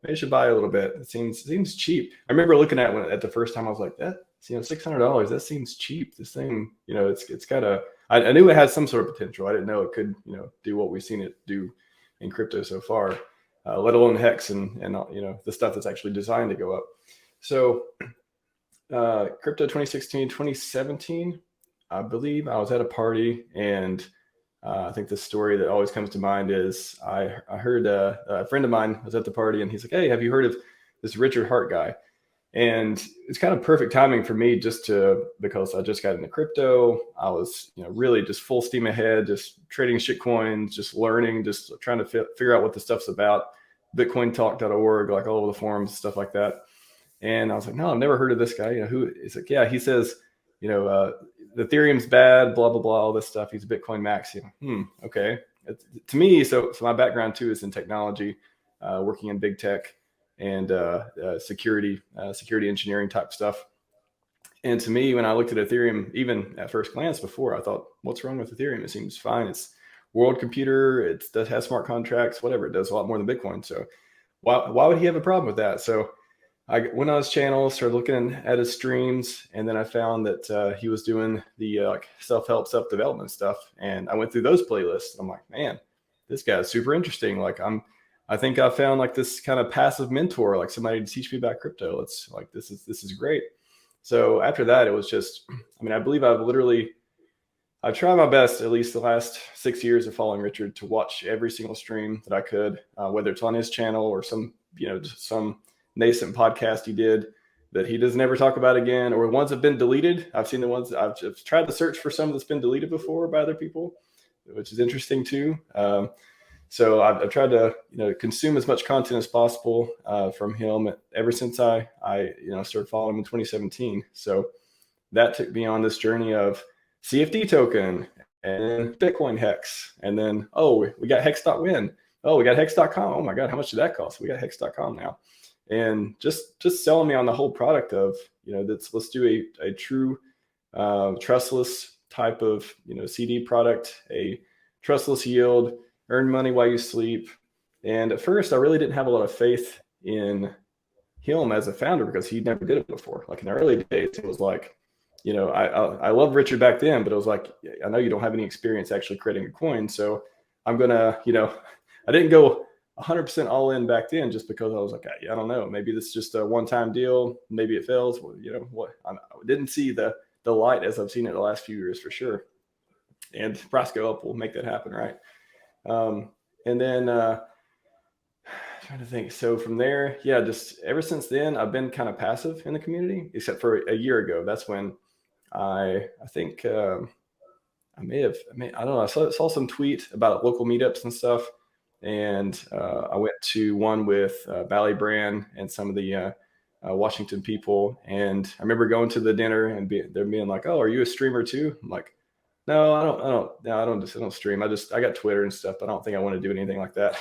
maybe I should buy a little bit. It seems cheap. I remember looking at it at the first time. I was like, that, $600. That seems cheap. This thing, it's got a. I knew it had some sort of potential. I didn't know it could, do what we've seen it do in crypto so far, let alone Hex and the stuff that's actually designed to go up. So crypto 2016, 2017, I believe I was at a party, and I think the story that always comes to mind is I heard a friend of mine was at the party, and he's like, hey, have you heard of this Richard Hart guy? And it's kind of perfect timing for me because I just got into crypto. I was, really just full steam ahead, just trading shit coins, just learning, just trying to figure out what the stuff's about. BitcoinTalk.org, like all over the forums, stuff like that. And I was like, no, I've never heard of this guy. Who? He's like, yeah, he says, the Ethereum's bad, blah, blah, blah, all this stuff. He's a Bitcoin Maxi. Okay. To me, so my background too is in technology, working in big tech and security engineering type stuff. And to me, when I looked at Ethereum, even at first glance before, I thought, what's wrong with Ethereum? It seems fine. It's world computer. It does have smart contracts, whatever. It does a lot more than Bitcoin. So why would he have a problem with that? So I went on his channel, started looking at his streams, and then I found that he was doing the self-help, self-development stuff. And I went through those playlists. I'm like, man, this guy's super interesting. I think I found like this kind of passive mentor, like somebody to teach me about crypto. It's like, this is great. So after that, it was just, I believe I've tried my best, at least the last 6 years of following Richard, to watch every single stream that I could, whether it's on his channel or some nascent podcast he did that he does never talk about again, or ones have been deleted. I've seen the ones I've tried to search for some that's been deleted before by other people, which is interesting too. So I've tried to, consume as much content as possible from him ever since I started following him in 2017. So that took me on this journey of CFD token and Bitcoin Hex. And then, we got Hex.win. We got Hex.com. Oh my God, how much did that cost? We got Hex.com now. And just selling me on the whole product of, let's do a true trustless type of, CD product, a trustless yield, earn money while you sleep. And at first, I really didn't have a lot of faith in him as a founder because he never did it before. Like in the early days, it was like, I loved Richard back then, but it was like, I know you don't have any experience actually creating a coin. So I'm going to, I didn't go 100% all in back then just because I was like, I don't know, maybe this is just a one-time deal. Maybe it fails. Well, I didn't see the light as I've seen it the last few years for sure. And price go up will make that happen, right? And then trying to think. So from there, just ever since then, I've been kind of passive in the community, except for a year ago. That's when I think I don't know. I saw some tweet about local meetups and stuff. And I went to one with Bally Brand and some of the Washington people. And I remember going to the dinner and they're being like, "Oh, are you a streamer too?" I'm like, "No, I don't stream. I got Twitter and stuff, but I don't think I want to do anything like that."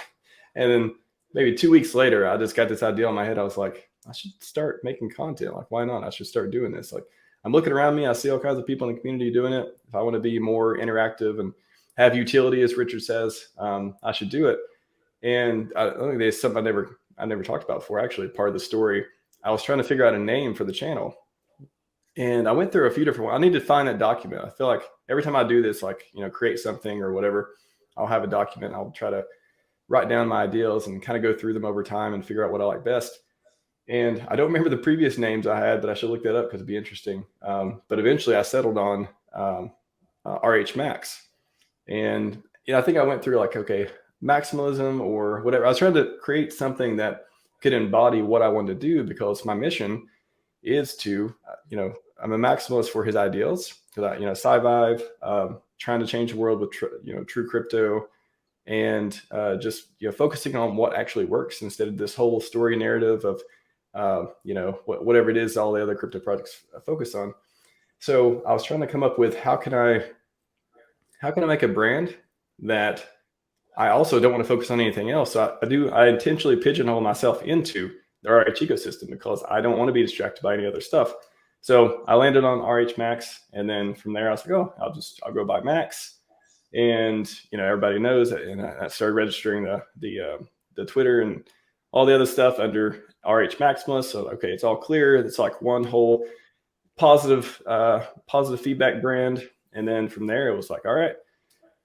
And then maybe 2 weeks later, I just got this idea in my head. I was like, I should start making content. Like, why not? I should start doing this. Like, I'm looking around me. I see all kinds of people in the community doing it. If I want to be more interactive and have utility, as Richard says, I should do it. And I think there's something I never talked about before. Actually, part of the story, I was trying to figure out a name for the channel. And I went through a few different ones. I need to find that document. I feel like every time I do this, like, create something or whatever, I'll have a document. I'll try to write down my ideas and kind of go through them over time and figure out what I like best. And I don't remember the previous names I had, but I should look that up because it'd be interesting. But eventually I settled on RHMax. And I think I went through like, okay, maximalism or whatever. I was trying to create something that could embody what I wanted to do because my mission is to, I'm a maximalist for his ideals because Scivive, trying to change the world with true crypto, and just focusing on what actually works instead of this whole story narrative of whatever it is all the other crypto projects focus on. So I was trying to come up with how can I make a brand that I also don't want to focus on anything else. So I intentionally pigeonhole myself into the RH ecosystem because I don't want to be distracted by any other stuff. So I landed on RHMax, and then from there I was like, I'll go by Max, and everybody knows that. And I started registering the Twitter and all the other stuff under RHMaximalist. So, okay, it's all clear. It's like one whole positive feedback brand. And then from there, it was like, all right,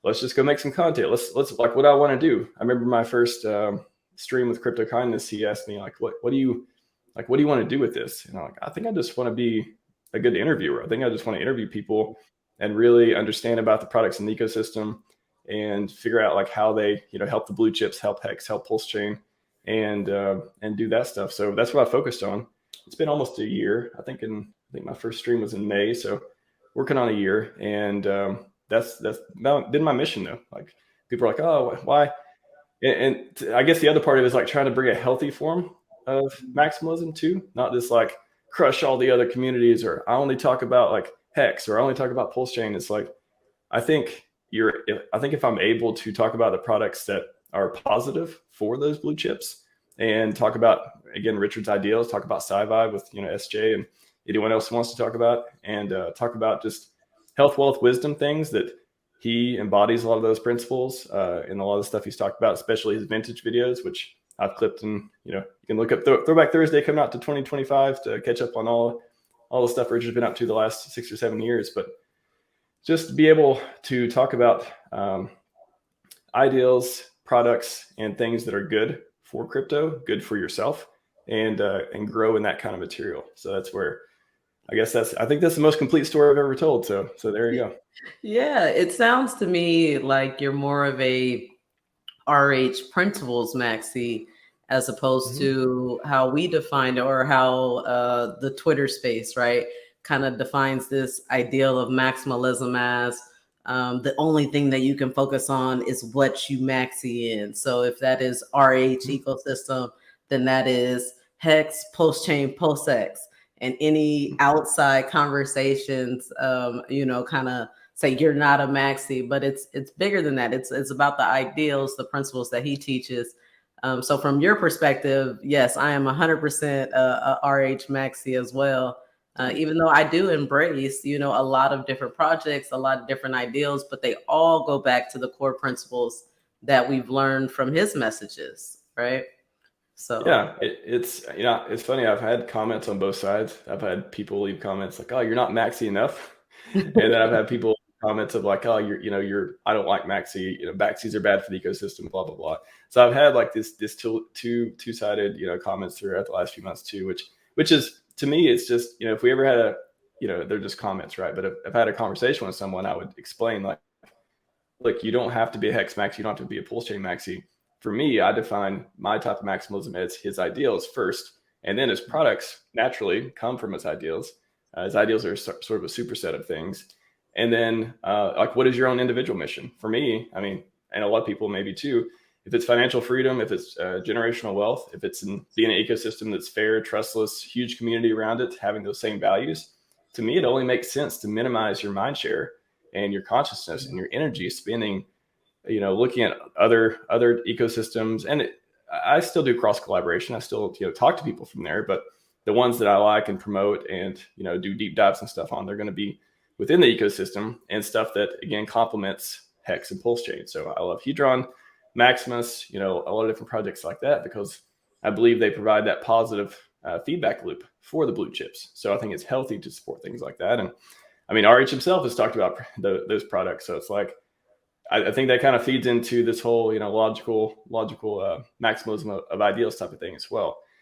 let's just go make some content. Let's like what I want to do. I remember my first stream with Crypto Kindness. He asked me like, what do you want to do with this? And I'm like, I think I just want to be a good interviewer. I think I just want to interview people and really understand about the products in the ecosystem and figure out like how they, help the blue chips, help Hex, help PulseChain, and do that stuff. So that's what I focused on. It's been almost a year. I think my first stream was in May. So working on a year, and that's been my mission though. Like people are like, oh, why? And I guess the other part of it is like trying to bring a healthy form of maximalism too, not just like crush all the other communities, or I only talk about like Hex, or I only talk about PulseChain. It's like, I think if I'm able to talk about the products that are positive for those blue chips and talk about, again, Richard's ideals, talk about Scivive with, SJ and anyone else who wants to talk about, and talk about just health, wealth, wisdom things that he embodies a lot of those principles in a lot of the stuff he's talked about, especially his vintage videos, which I've clipped, and you can look up Throwback Thursday coming out to 2025 to catch up on all the stuff Richard's been up to the last 6 or 7 years. But just to be able to talk about ideals, products, and things that are good for crypto, good for yourself, and grow in that kind of material. So that's where I think that's the most complete story I've ever told. So there you go. Yeah, it sounds to me like you're more of a RH principles Maxi, as opposed to how we define it, or how the Twitter space, right, kind of defines this ideal of maximalism as the only thing that you can focus on is what you maxi in. So if that is RH ecosystem, then that is Hex, PulseChain, PulseX, and any outside conversations, kind of say you're not a maxi, but it's bigger than that. It's about the ideals, the principles that he teaches. So from your perspective, yes, I am 100% a RH maxi as well. Even though I do embrace, a lot of different projects, a lot of different ideals, but they all go back to the core principles that we've learned from his messages, right? So yeah, it's it's funny. I've had comments on both sides. I've had people leave comments like, "Oh, you're not maxi enough," and then I've had people comments of like, "Oh, I don't like maxi. Maxis are bad for the ecosystem." Blah blah blah. So I've had like this two-sided comments throughout the last few months too, which is, to me, it's just, if we ever had they're just comments, right? But if I had a conversation with someone, I would explain like, look, you don't have to be a Hex maxi, you don't have to be a PulseChain maxi. For me, I define my type of maximalism as his ideals first, and then his products naturally come from his ideals. His ideals are sort of a superset of things. And then like, what is your own individual mission? For me, I mean, and a lot of people maybe too, if it's financial freedom, if it's generational wealth, if it's in being an ecosystem that's fair, trustless, huge community around it, having those same values, to me, it only makes sense to minimize your mind share and your consciousness and your energy spending, looking at other ecosystems. And I still do cross collaboration. I still, talk to people from there, but the ones that I like and promote and, do deep dives and stuff on, they're going to be within the ecosystem and stuff that, again, complements Hex and PulseChain. So I love Hedron, Maximus, a lot of different projects like that, because I believe they provide that positive feedback loop for the blue chips. So I think it's healthy to support things like that. And I mean, RH himself has talked about those products. So it's like, I think that kind of feeds into this whole, logical maximalism of ideals type of thing as well.